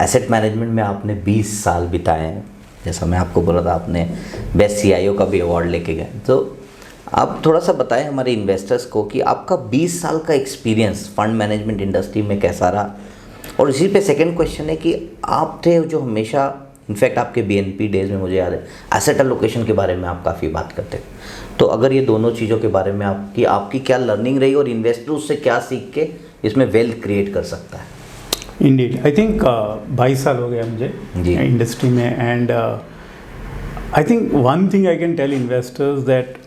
Asset management में आपने 20 साल बिताए हैं, जैसा मैं आपको बोला था आपने बेस्ट सीआईओ का भी अवार्ड लेके गए। तो आप थोड़ा सा बताएं हमारे इन्वेस्टर्स को कि आपका 20 साल का एक्सपीरियंस फंड मैनेजमेंट इंडस्ट्री में कैसा रहा। और इसी पे सेकंड क्वेश्चन है कि आप थे जो हमेशा, इनफैक्ट आपके बीएनपी डेज में मुझे याद है एसेट एलोकेशन के बारे में आप काफ़ी बात करते थे। तो अगर ये दोनों चीज़ों के बारे में आपकी क्या लर्निंग रही और इन्वेस्टर उससे क्या सीख के इसमें वेल्थ क्रिएट कर सकता है? इंडीड, आई थिंक 22 साल हो गया मुझे इंडस्ट्री में, and I think one thing I can tell investors that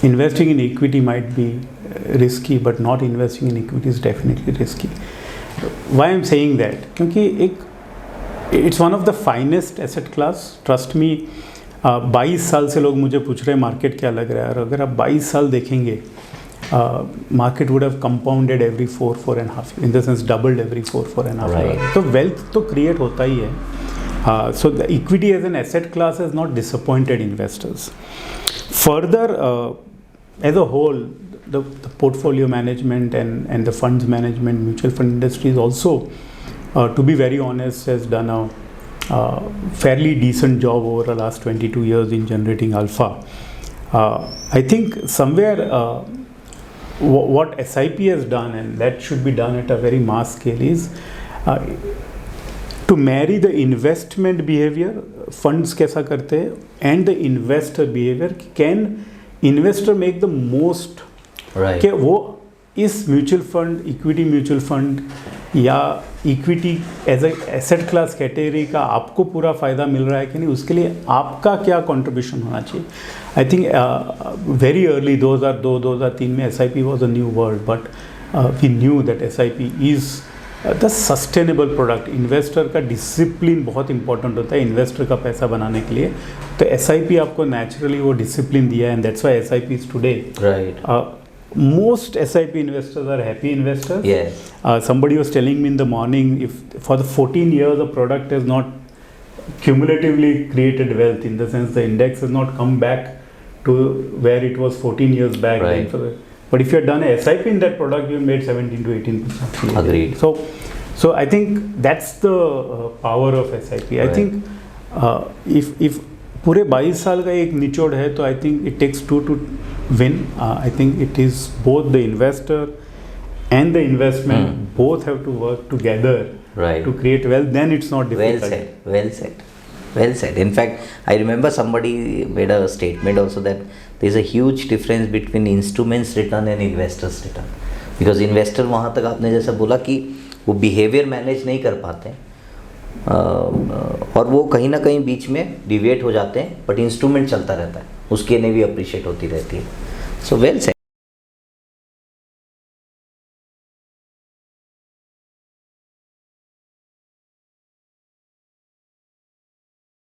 investing in equity might be risky, but not investing in equity is definitely risky. Why I'm saying that? क्योंकि it's one of the finest asset class. Trust me, 22 साल से लोग मुझे पूछ रहे हैं market क्या लग रहा है, और अगर आप 22 साल देखेंगे market would have compounded every 4.5 in the sense doubled every 4.5 years. तो वेल्थ तो क्रिएट होता ही है. So the equity as an asset class has not disappointed investors. Further, as a whole, the portfolio management and the funds management, mutual fund industry is also, to be very honest, has done a fairly decent job over the last 22 years in generating alpha. I think somewhere what SIP has done, and that should be done at a very mass scale, is to marry the investment behavior, funds कैसा करते हैं, and the investor behavior. Can investor make the most, right, कि वो इस mutual fund, equity mutual fund या equity as a asset class category का आपको पूरा फ़ायदा मिल रहा है कि नहीं, उसके लिए आपका क्या कंट्रीब्यूशन होना चाहिए. आई थिंक वेरी अर्ली 2002-2003 में SIP was a new world, but we knew that SIP is the sustainable product. Investor का डिसिप्लिन बहुत इंपॉर्टेंट होता है इन्वेस्टर का पैसा बनाने के लिए. तो SIP आपको नेचुरली वो डिसिप्लिन दिया है, and that's why SIP is today. Right. Most SIP investors are happy investors. Yes. Somebody was telling me in the morning, if for the 14 years the product has not cumulatively created wealth, in the sense the index has not come back to where it was 14 years back. Right. But if you have done a SIP in that product, you made 17 to 18%. Agreed. So I think that's the power of SIP. Right. I think if पूरे 22 साल का एक निचोड़ है, तो I think it takes two to win. I think it is both the investor and the investment both have to work together, right, to create wealth. Then it's not difficult. Well said. In fact, I remember somebody made a statement also that there is a huge difference between instruments return and investors return, because investor वहाँ तक आपने जैसा बोला कि वो behavior manage नहीं कर पाते और वो कहीं ना कहीं बीच में डिविएट हो जाते हैं, बट इंस्ट्रूमेंट चलता रहता है, उसकी ने भी अप्रिशिएट होती रहती है. So well said.